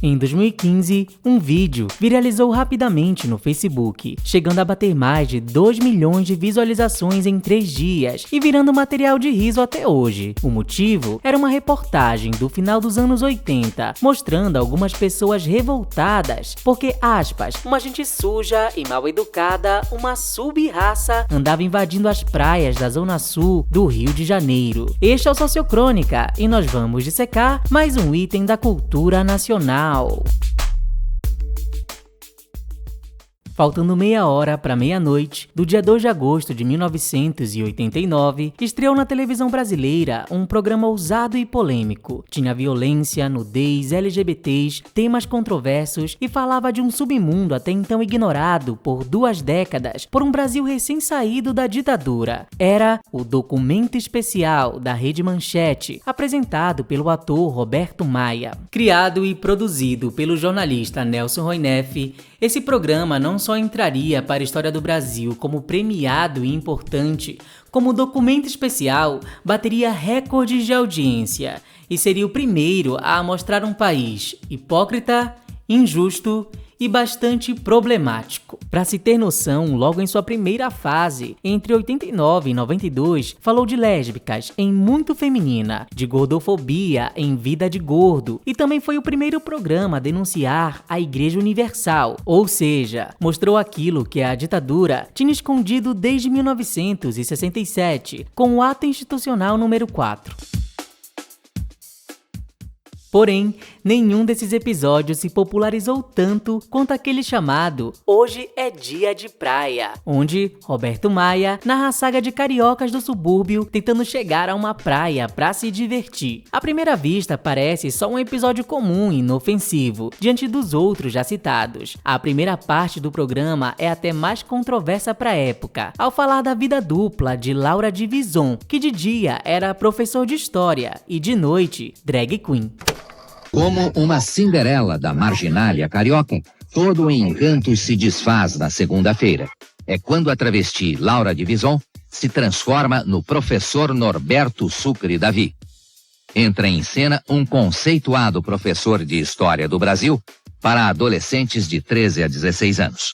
Em 2015, um vídeo viralizou rapidamente no Facebook, chegando a bater mais de 2 milhões de visualizações em 3 dias e virando material de riso até hoje. O motivo era uma reportagem do final dos anos 80, mostrando algumas pessoas revoltadas porque, aspas, uma gente suja e mal educada, uma sub-raça, andava invadindo as praias da Zona Sul do Rio de Janeiro. Este é o Sociocrônica e nós vamos dissecar mais um item da cultura nacional. Faltando meia hora para meia-noite, do dia 2 de agosto de 1989, estreou na televisão brasileira um programa ousado e polêmico. Tinha violência, nudez, LGBTs, temas controversos e falava de um submundo até então ignorado por 2 décadas por um Brasil recém-saído da ditadura. Era o Documento Especial da Rede Manchete, apresentado pelo ator Roberto Maia. Criado e produzido pelo jornalista Nelson Roineff, esse programa não só entraria para a história do Brasil como premiado e importante, como documento especial, bateria recordes de audiência e seria o primeiro a mostrar um país hipócrita, injusto e bastante problemático. Para se ter noção, logo em sua primeira fase, entre 89 e 92, falou de lésbicas em Muito Feminina, de gordofobia em Vida de Gordo, e também foi o primeiro programa a denunciar a Igreja Universal, ou seja, mostrou aquilo que a ditadura tinha escondido desde 1967, com o Ato Institucional número 4. Porém, nenhum desses episódios se popularizou tanto quanto aquele chamado Hoje é Dia de Praia, onde Roberto Maia narra a saga de cariocas do subúrbio tentando chegar a uma praia para se divertir. À primeira vista, parece só um episódio comum e inofensivo, diante dos outros já citados. A primeira parte do programa é até mais controversa para a época, ao falar da vida dupla de Laura Divison, que de dia era professor de história e de noite, drag queen. Como uma Cinderela da marginália carioca, todo o encanto se desfaz na segunda-feira. É quando a travesti Laura Divison se transforma no professor Norberto Sucre Davi. Entra em cena um conceituado professor de História do Brasil para adolescentes de 13 a 16 anos.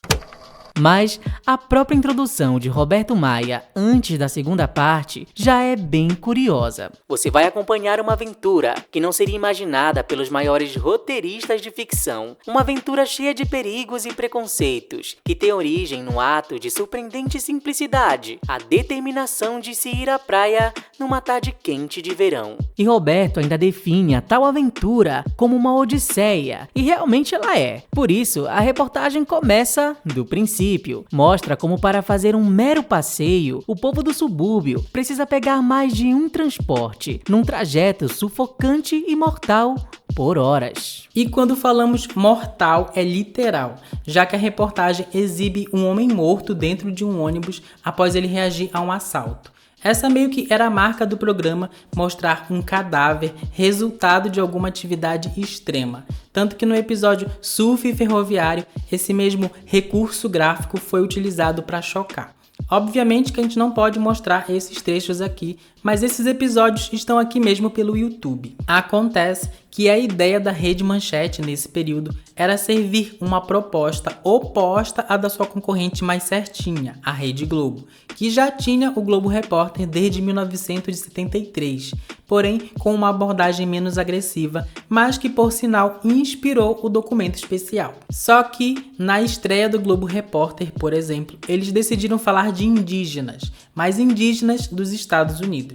Mas a própria introdução de Roberto Maia antes da segunda parte já é bem curiosa. Você vai acompanhar uma aventura que não seria imaginada pelos maiores roteiristas de ficção. Uma aventura cheia de perigos e preconceitos, que tem origem no ato de surpreendente simplicidade, a determinação de se ir à praia numa tarde quente de verão. E Roberto ainda define a tal aventura como uma odisseia, e realmente ela é. Por isso, a reportagem começa do princípio. Mostra como para fazer um mero passeio, o povo do subúrbio precisa pegar mais de um transporte, num trajeto sufocante e mortal por horas. E quando falamos mortal, é literal, já que a reportagem exibe um homem morto dentro de um ônibus após ele reagir a um assalto. Essa meio que era a marca do programa, mostrar um cadáver resultado de alguma atividade extrema. Tanto que no episódio Surf Ferroviário, esse mesmo recurso gráfico foi utilizado para chocar. Obviamente que a gente não pode mostrar esses trechos aqui, mas esses episódios estão aqui mesmo pelo YouTube. Acontece que a ideia da Rede Manchete nesse período era servir uma proposta oposta à da sua concorrente mais certinha, a Rede Globo, que já tinha o Globo Repórter desde 1973, porém com uma abordagem menos agressiva, mas que por sinal inspirou o Documento Especial. Só que na estreia do Globo Repórter, por exemplo, eles decidiram falar de indígenas, mas indígenas dos Estados Unidos.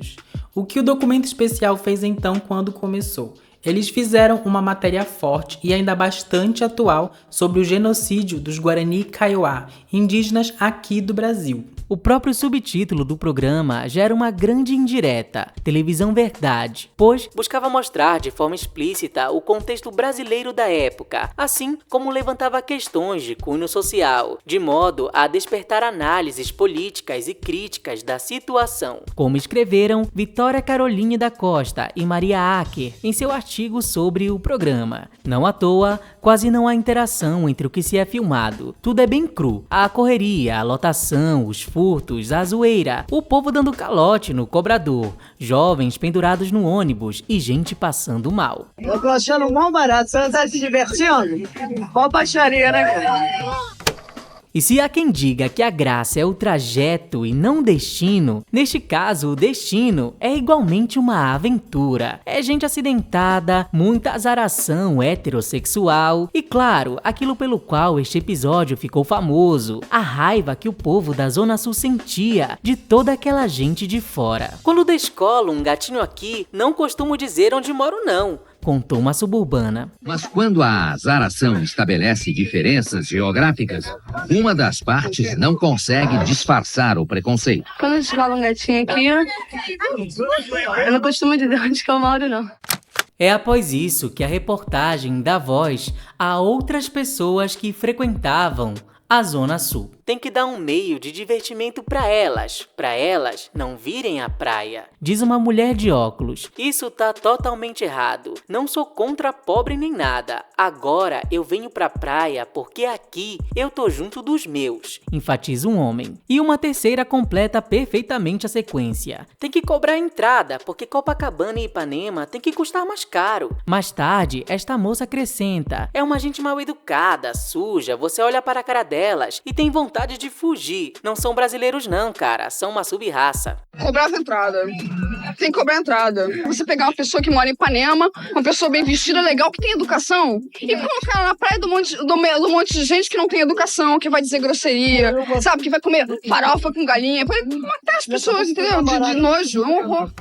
O que o Documento Especial fez então quando começou? Eles fizeram uma matéria forte e ainda bastante atual sobre o genocídio dos Guarani Kaiowá, indígenas aqui do Brasil. O próprio subtítulo do programa já era uma grande indireta, Televisão Verdade, pois buscava mostrar de forma explícita o contexto brasileiro da época, assim como levantava questões de cunho social, de modo a despertar análises políticas e críticas da situação, como escreveram Vitória Caroline da Costa e Maria Acker em seu artigo sobre o programa. Não à toa, quase não há interação entre o que se é filmado. Tudo é bem cru. A correria, a lotação, os furos furtos, a zoeira, o povo dando calote no cobrador, jovens pendurados no ônibus e gente passando mal. Eu tô achando mal barato, você não tá se divertindo? Qual baixaria, né, cara? E se há quem diga que a graça é o trajeto e não o destino, neste caso o destino é igualmente uma aventura. É gente acidentada, muita azaração heterossexual e, claro, aquilo pelo qual este episódio ficou famoso, a raiva que o povo da Zona Sul sentia de toda aquela gente de fora. Quando descolo um gatinho aqui, não costumo dizer onde moro não, contou uma suburbana. Mas quando a azaração estabelece diferenças geográficas, uma das partes não consegue disfarçar o preconceito. Quando descola um gatinho aqui, eu não costumo dizer onde que eu moro, não. É após isso que a reportagem dá voz a outras pessoas que frequentavam a Zona Sul. Tem que dar um meio de divertimento para elas não virem à praia, diz uma mulher de óculos. Isso tá totalmente errado. Não sou contra pobre nem nada. Agora eu venho pra praia porque aqui eu tô junto dos meus, enfatiza um homem. E uma terceira completa perfeitamente a sequência. Tem que cobrar a entrada porque Copacabana e Ipanema tem que custar mais caro. Mais tarde, esta moça acrescenta: é uma gente mal educada, suja, você olha para a cara delas e tem vontade de fugir. Não são brasileiros não, cara, são uma sub-raça. Cobrar a entrada. Tem que cobrar a entrada. Você pegar uma pessoa que mora em Ipanema, uma pessoa bem vestida, legal, que tem educação, e colocar ela na praia do monte de gente que não tem educação, que vai dizer grosseria, sabe, que vai comer farofa com galinha, vai matar as pessoas, entendeu? De nojo, é um horror.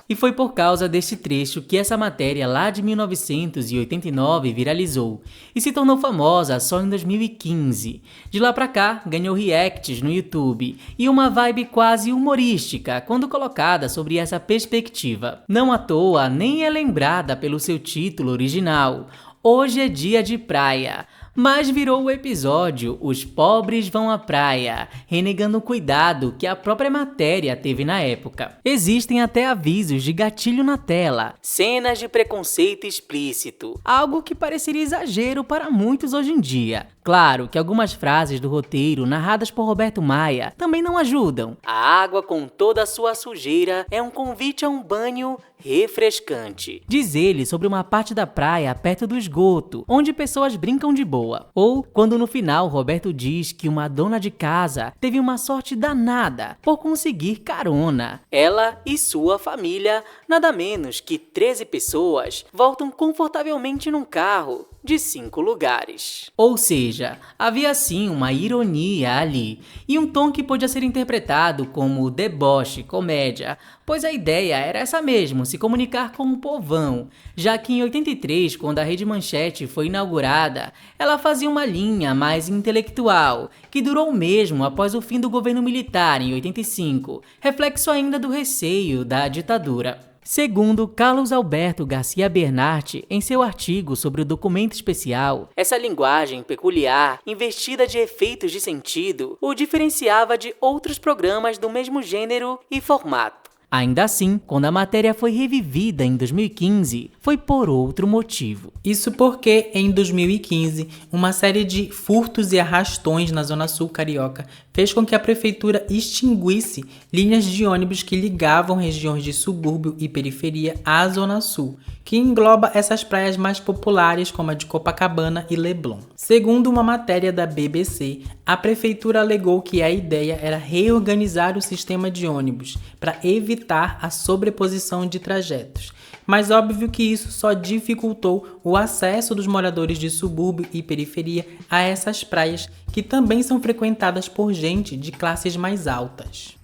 E foi por causa deste trecho que essa matéria lá de 1989 viralizou e se tornou famosa só em 2015. De lá pra cá, ganhou reacts no YouTube e uma vibe quase humorística quando colocada sobre essa perspectiva. Não à toa, nem é lembrada pelo seu título original, Hoje é Dia de Praia. Mas virou o episódio Os Pobres Vão à Praia, renegando o cuidado que a própria matéria teve na época. Existem até avisos de gatilho na tela, cenas de preconceito explícito, algo que pareceria exagero para muitos hoje em dia. Claro que algumas frases do roteiro narradas por Roberto Maia também não ajudam. A água com toda a sua sujeira é um convite a um banho refrescante, diz ele sobre uma parte da praia perto do esgoto, onde pessoas brincam de boa. Ou quando no final Roberto diz que uma dona de casa teve uma sorte danada por conseguir carona. Ela e sua família, nada menos que 13 pessoas, voltam confortavelmente num carro de 5 lugares. Ou seja, havia sim uma ironia ali, e um tom que podia ser interpretado como deboche, comédia, pois a ideia era essa mesmo, se comunicar com o povão, já que em 83, quando a Rede Manchete foi inaugurada, ela fazia uma linha mais intelectual, que durou mesmo após o fim do governo militar em 85, reflexo ainda do receio da ditadura. Segundo Carlos Alberto Garcia Bernat, em seu artigo sobre o documento especial, essa linguagem peculiar, investida de efeitos de sentido, o diferenciava de outros programas do mesmo gênero e formato. Ainda assim, quando a matéria foi revivida em 2015, foi por outro motivo. Isso porque, em 2015, uma série de furtos e arrastões na Zona Sul carioca fez com que a prefeitura extinguisse linhas de ônibus que ligavam regiões de subúrbio e periferia à Zona Sul, que engloba essas praias mais populares como a de Copacabana e Leblon. Segundo uma matéria da BBC, a prefeitura alegou que a ideia era reorganizar o sistema de ônibus para evitar a sobreposição de trajetos. Mas óbvio que isso só dificultou o acesso dos moradores de subúrbio e periferia a essas praias, que também são frequentadas por gente de classes mais altas.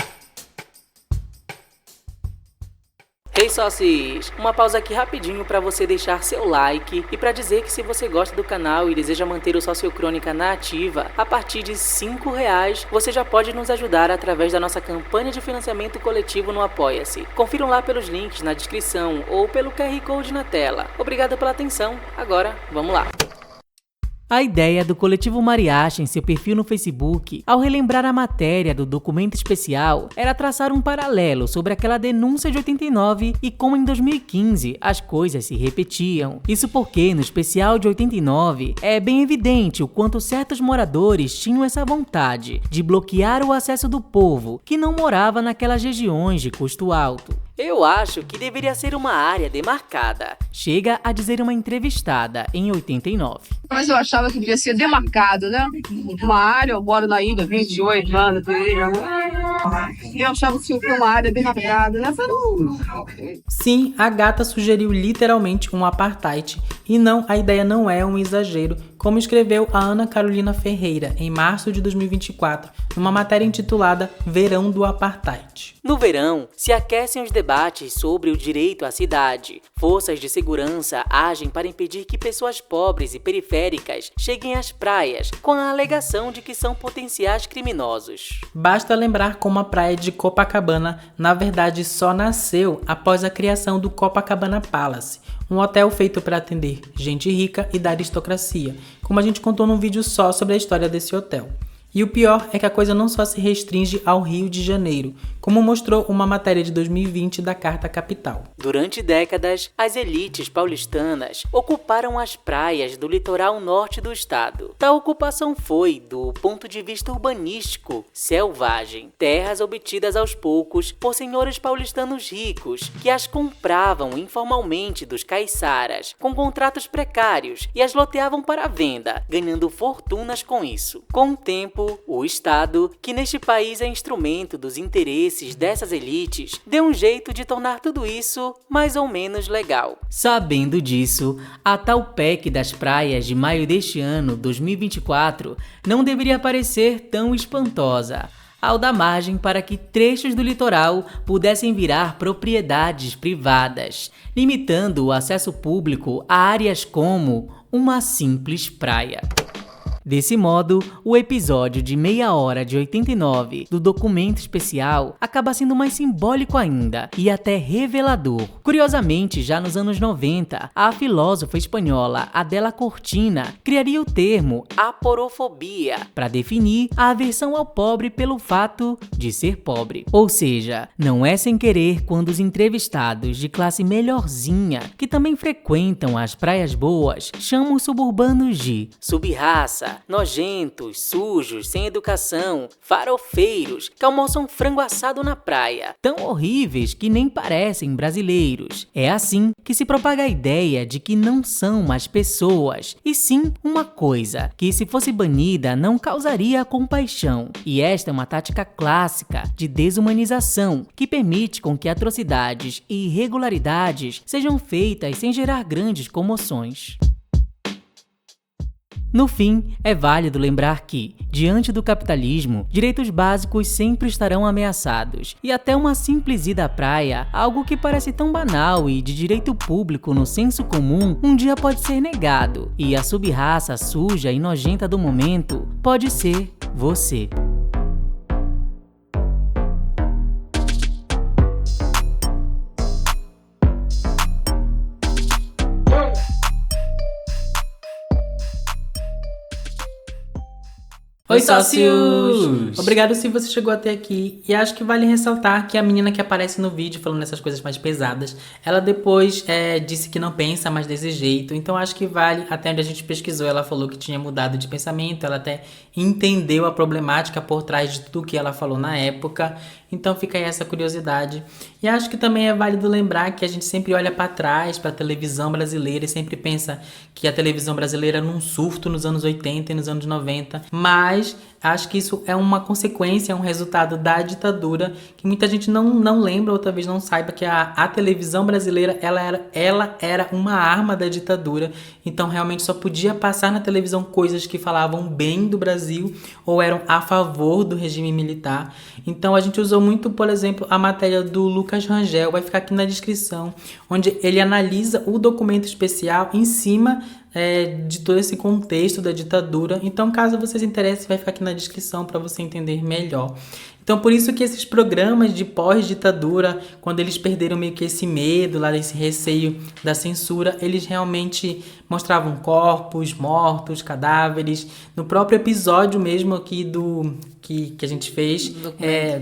Hey sócios, uma pausa aqui rapidinho para você deixar seu like e para dizer que se você gosta do canal e deseja manter o Sociocrônica na ativa, a partir de R$5 você já pode nos ajudar através da nossa campanha de financiamento coletivo no Apoia-se. Confiram lá pelos links na descrição ou pelo QR Code na tela. Obrigado pela atenção, agora vamos lá. A ideia do coletivo Mariachi em seu perfil no Facebook, ao relembrar a matéria do documento especial, era traçar um paralelo sobre aquela denúncia de 89 e como em 2015 as coisas se repetiam. Isso porque no especial de 89 é bem evidente o quanto certos moradores tinham essa vontade de bloquear o acesso do povo que não morava naquelas regiões de custo alto. Eu acho que deveria ser uma área demarcada, chega a dizer uma entrevistada em 89. Mas eu achava que devia ser demarcado, né? Uma área, eu moro na ilha 28 anos, e eu achava que tinha uma área demarcada, né? Sim, a gata sugeriu literalmente um apartheid, e não, a ideia não é um exagero, como escreveu a Ana Carolina Ferreira em março de 2024, numa matéria intitulada Verão do Apartheid. No verão, se aquecem os debates sobre o direito à cidade. Forças de segurança agem para impedir que pessoas pobres e periféricas cheguem às praias, com a alegação de que são potenciais criminosos. Basta lembrar como a praia de Copacabana, na verdade, só nasceu após a criação do Copacabana Palace, um hotel feito para atender gente rica e da aristocracia, como a gente contou num vídeo só sobre a história desse hotel. E o pior é que a coisa não só se restringe ao Rio de Janeiro, como mostrou uma matéria de 2020 da Carta Capital. Durante décadas, as elites paulistanas ocuparam as praias do litoral norte do estado. Tal ocupação foi, do ponto de vista urbanístico, selvagem. Terras obtidas aos poucos por senhores paulistanos ricos, que as compravam informalmente dos caiçaras, com contratos precários, e as loteavam para venda, ganhando fortunas com isso. Com o tempo, o Estado, que neste país é instrumento dos interesses dessas elites, deu um jeito de tornar tudo isso mais ou menos legal. Sabendo disso, a tal PEC das praias de maio deste ano, 2024, não deveria parecer tão espantosa, ao dar margem para que trechos do litoral pudessem virar propriedades privadas, limitando o acesso público a áreas como uma simples praia. Desse modo, o episódio de meia hora de 89 do documento especial acaba sendo mais simbólico ainda e até revelador. Curiosamente, já nos anos 90, a filósofa espanhola Adela Cortina criaria o termo aporofobia para definir a aversão ao pobre pelo fato de ser pobre. Ou seja, não é sem querer quando os entrevistados de classe melhorzinha, que também frequentam as praias boas, chamam os suburbanos de sub-raça, nojentos, sujos, sem educação, farofeiros, que almoçam frango assado na praia, tão horríveis que nem parecem brasileiros. É assim que se propaga a ideia de que não são mais pessoas, e sim uma coisa, que se fosse banida não causaria compaixão. E esta é uma tática clássica de desumanização, que permite com que atrocidades e irregularidades sejam feitas sem gerar grandes comoções. No fim, é válido lembrar que, diante do capitalismo, direitos básicos sempre estarão ameaçados, e até uma simples ida à praia, algo que parece tão banal e de direito público no senso comum, um dia pode ser negado, e a sub-raça suja e nojenta do momento pode ser você. Oi, sócios! Obrigado se você chegou até aqui, e acho que vale ressaltar que a menina que aparece no vídeo falando essas coisas mais pesadas, ela depois disse que não pensa mais desse jeito, então acho que vale, até onde a gente pesquisou, ela falou que tinha mudado de pensamento, ela até entendeu a problemática por trás de tudo que ela falou na época, então fica aí essa curiosidade. E acho que também é válido lembrar que a gente sempre olha para trás, para a televisão brasileira, e sempre pensa que a televisão brasileira era num surto nos anos 80 e nos anos 90, mas acho que isso é uma consequência, é um resultado da ditadura, que muita gente não lembra ou talvez não saiba que a televisão brasileira ela era uma arma da ditadura, então realmente só podia passar na televisão coisas que falavam bem do Brasil ou eram a favor do regime militar. Então a gente usou muito, por exemplo, a matéria do Lucas Rangel, vai ficar aqui na descrição, onde ele analisa o documento especial em cima de todo esse contexto da ditadura. Então, caso você se interesse, vai ficar aqui na descrição para você entender melhor. Então, por isso que esses programas de pós-ditadura, quando eles perderam meio que esse medo, lá desse receio da censura, eles realmente mostravam corpos, mortos, cadáveres. No próprio episódio mesmo aqui que a gente fez,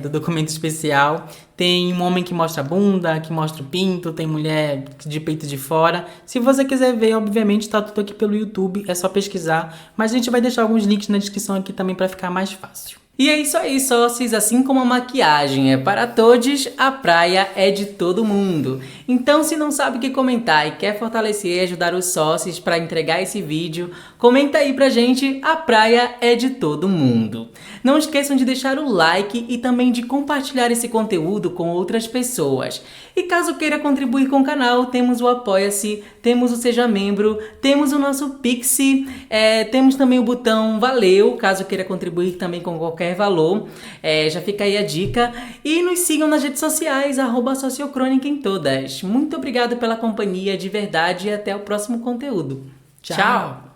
do documento especial, tem um homem que mostra a bunda, que mostra o pinto, tem mulher de peito de fora. Se você quiser ver, obviamente, tá tudo aqui pelo YouTube, é só pesquisar. Mas a gente vai deixar alguns links na descrição aqui também para ficar mais fácil. E é isso aí, sócios. Assim como a maquiagem é para todos, a praia é de todo mundo. Então, se não sabe o que comentar e quer fortalecer e ajudar os sócios para entregar esse vídeo, comenta aí pra gente, a praia é de todo mundo. Não esqueçam de deixar o like e também de compartilhar esse conteúdo com outras pessoas. E caso queira contribuir com o canal, temos o Apoia-se, temos o Seja Membro, temos o nosso Pixi, temos também o botão Valeu, caso queira contribuir também com qualquer valor. Já fica aí a dica. E nos sigam nas redes sociais, @Sociocrônica em todas. Muito obrigado pela companhia, de verdade, e até o próximo conteúdo. Tchau!